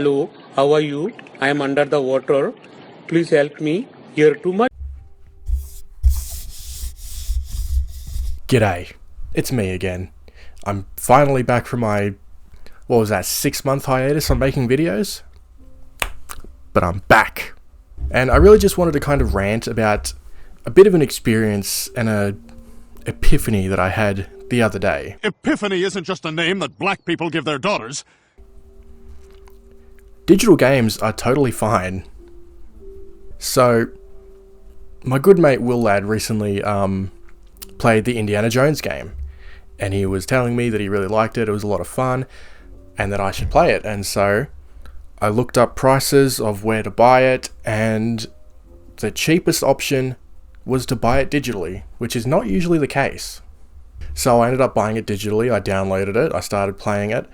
Hello, how are you? I am under the water. Please help me. Here too much. G'day, it's me again. I'm finally back from my, 6-month hiatus on making videos? But I'm back. And I really just wanted to kind of rant about a bit of an experience and a epiphany that I had the other day. Epiphany isn't just a name that black people give their daughters. Digital games are totally fine. So, my good mate Will Ladd recently played the Indiana Jones game, and he was telling me that he really liked it, it was a lot of fun, and that I should play it. And so I looked up prices of where to buy it, and the cheapest option was to buy it digitally, which is not usually the case. So I ended up buying it digitally. I downloaded it, I started playing it.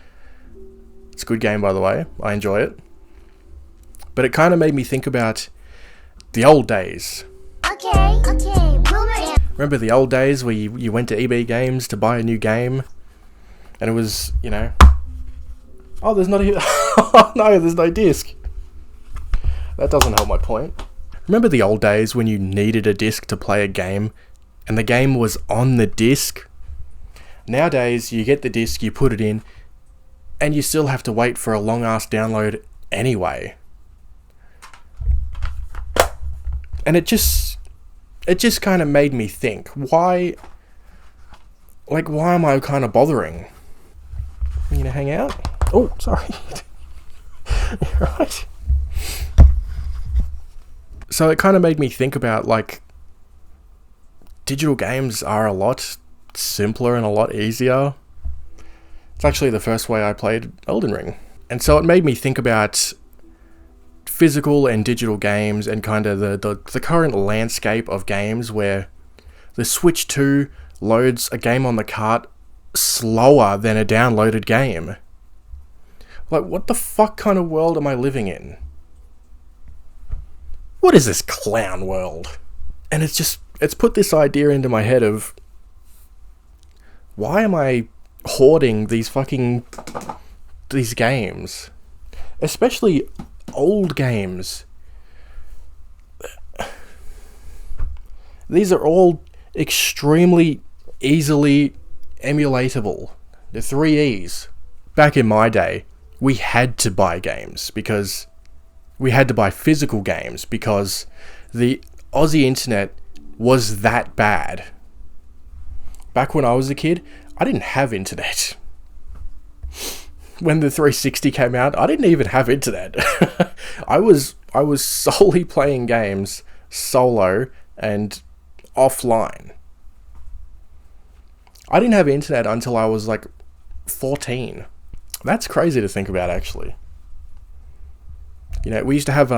It's a good game, by the way, I enjoy it. But it kind of made me think about the old days. Okay, boomer. Remember the old days where you went to EB Games to buy a new game, and it was, oh, there's not a... oh no, there's no disc. That doesn't help my point. Remember the old days when you needed a disc to play a game, and the game was on the disc? Nowadays, you get the disc, you put it in, and you still have to wait for a long-ass download anyway. And it just kind of made me think, why am I kind of bothering? You gonna hang out? Oh, sorry. Right. So it kind of made me think about, digital games are a lot simpler and a lot easier. It's actually the first way I played Elden Ring. And so it made me think about physical and digital games and kind of the current landscape of games where the Switch 2 loads a game on the cart slower than a downloaded game. What the fuck kind of world am I living in? What is this clown world? And it's put this idea into my head of, why am I hoarding these games? Especially old games. These are all extremely easily emulatable. The 3 E's. Back in my day, we had to buy games because we had to buy physical games because the Aussie internet was that bad. Back when I was a kid, I didn't have internet. When the 360 came out, I didn't even have internet. I was solely playing games solo and offline. I didn't have internet until I was 14. That's crazy to think about, actually. We used to have,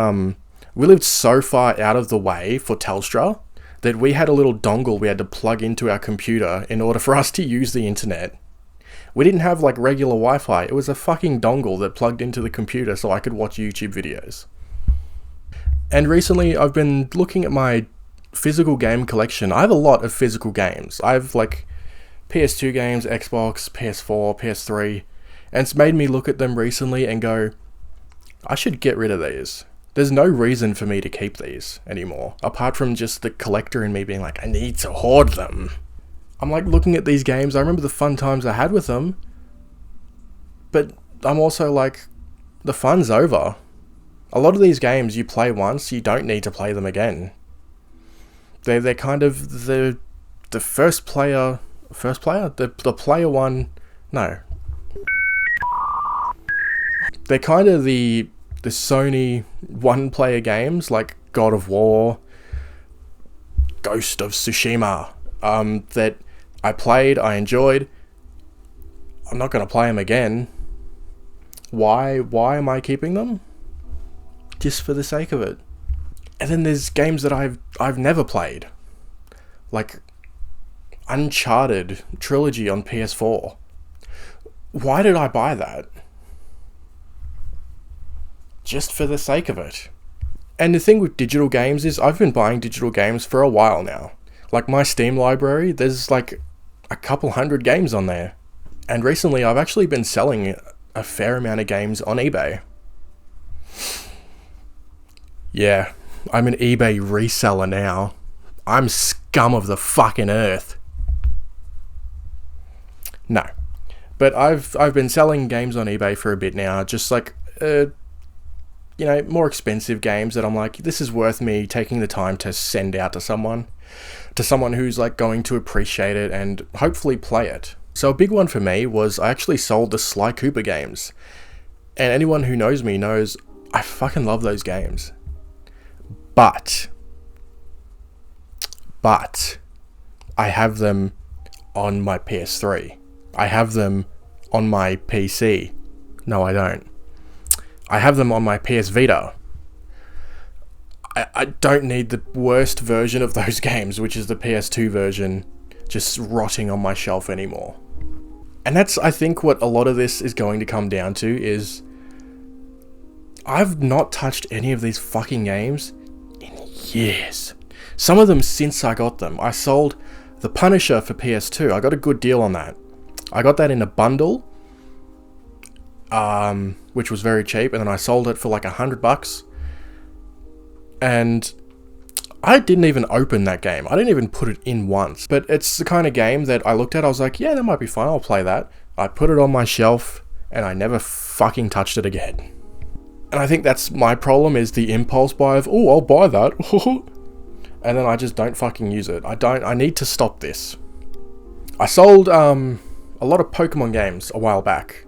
we lived so far out of the way for Telstra that we had a little dongle we had to plug into our computer in order for us to use the internet. We didn't have regular Wi-Fi. It was a fucking dongle that plugged into the computer so I could watch YouTube videos. And recently I've been looking at my physical game collection. I have a lot of physical games. I have PS2 games, Xbox, PS4, PS3, and it's made me look at them recently and go, I should get rid of these. There's no reason for me to keep these anymore, apart from just the collector in me being I need to hoard them. I'm looking at these games, I remember the fun times I had with them, but I'm also the fun's over. A lot of these games you play once, you don't need to play them again. They're kind of the player one, no. They're kind of the Sony one-player games like God of War, Ghost of Tsushima, that I played, I enjoyed. I'm not going to play them again. Why am I keeping them? Just for the sake of it. And then there's games that I've never played. Like Uncharted Trilogy on PS4. Why did I buy that? Just for the sake of it. And the thing with digital games is I've been buying digital games for a while now. My Steam library, there's a couple hundred games on there. And recently I've actually been selling a fair amount of games on eBay. Yeah, I'm an eBay reseller now. I'm scum of the fucking earth. No. But I've been selling games on eBay for a bit now, just like, more expensive games that I'm like, this is worth me taking the time to send out to someone who's like going to appreciate it and hopefully play it. So a big one for me was I actually sold the Sly Cooper games. And anyone who knows me knows I fucking love those games. But I have them on my PS3. I have them on my PC. No, I don't. I have them on my PS Vita. I don't need the worst version of those games, which is the PS2 version, just rotting on my shelf anymore. And that's, I think, what a lot of this is going to come down to is I've not touched any of these fucking games in years. Some of them since I got them. I sold The Punisher for PS2. I got a good deal on that. I got that in a bundle, which was very cheap, and then I sold it for like $100. And I didn't even open that game. I didn't even put it in once. But it's the kind of game that I looked at, I was like, yeah, that might be fun, I'll play that. I put it on my shelf, and I never fucking touched it again. And I think that's my problem, is the impulse buy of, oh, I'll buy that. And then I just don't fucking use it. I need to stop this. I sold a lot of Pokemon games a while back.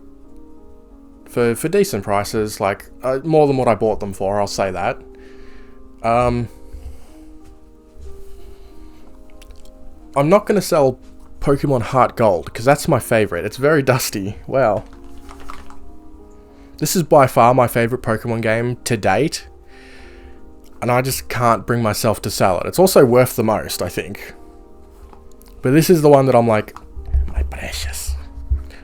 For decent prices, like more than what I bought them for, I'll say that. I'm not going to sell Pokemon Heart Gold, because that's my favourite. It's very dusty. Wow. This is by far my favourite Pokemon game to date. And I just can't bring myself to sell it. It's also worth the most, I think. But this is the one that I'm like, my precious.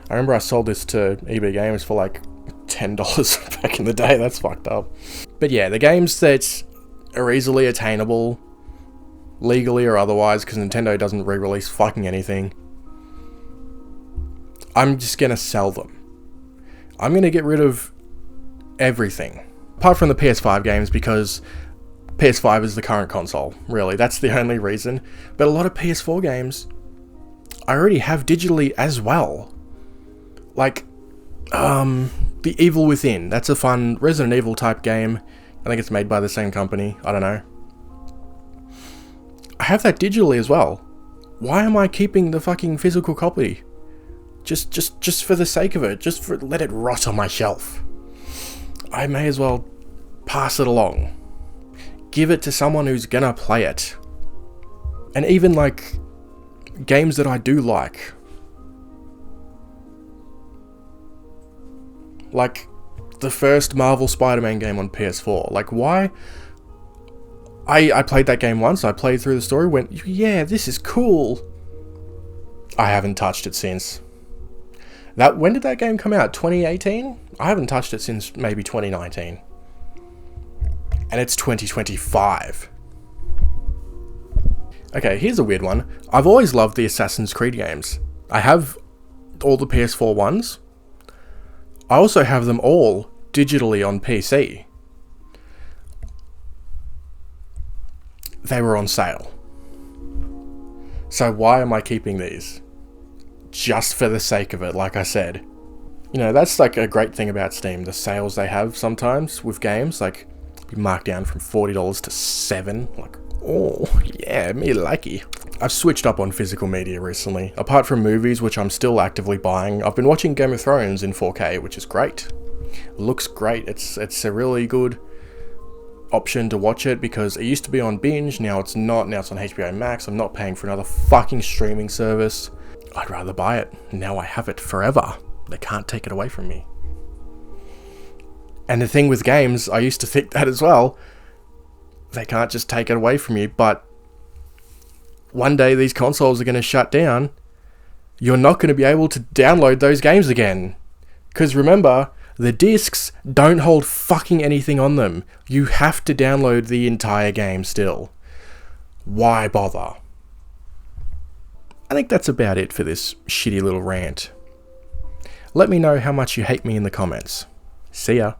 I remember I sold this to eBay Games for like $10 back in the day. That's fucked up. But yeah, the games that are easily attainable, legally or otherwise, because Nintendo doesn't re-release fucking anything, I'm just gonna sell them. I'm gonna get rid of everything. Apart from the PS5 games, because PS5 is the current console, really. That's the only reason. But a lot of PS4 games I already have digitally as well. Like, The Evil Within. That's a fun Resident Evil type game. I think it's made by the same company. I don't know. I have that digitally as well. Why am I keeping the fucking physical copy? Just for the sake of it. Just for let it rot on my shelf. I may as well pass it along. Give it to someone who's gonna play it. And even like games that I do like the first Marvel Spider-Man game on PS4. Like, why? I played that game once, I played through the story, went, yeah, this is cool. I haven't touched it since. When did that game come out? 2018? I haven't touched it since maybe 2019. And it's 2025. Okay, here's a weird one. I've always loved the Assassin's Creed games. I have all the PS4 ones. I also have them all digitally on PC. They were on sale. So why am I keeping these? Just for the sake of it, like I said. You know, that's like a great thing about Steam. The sales they have sometimes with games, like, you mark down from $40 to $7. Like, oh, yeah, me likey. I've switched up on physical media recently. Apart from movies, which I'm still actively buying, I've been watching Game of Thrones in 4K, which is great. Looks great. It's a really good option to watch it, because it used to be on binge, now it's not. Now it's on HBO Max. I'm not paying for another fucking streaming service. I'd rather buy it. Now I have it forever. They can't take it away from me. And the thing with games, I used to think that as well. They can't just take it away from you, but one day these consoles are going to shut down. You're not going to be able to download those games again. Because remember, the discs don't hold fucking anything on them. You have to download the entire game still. Why bother? I think that's about it for this shitty little rant. Let me know how much you hate me in the comments. See ya.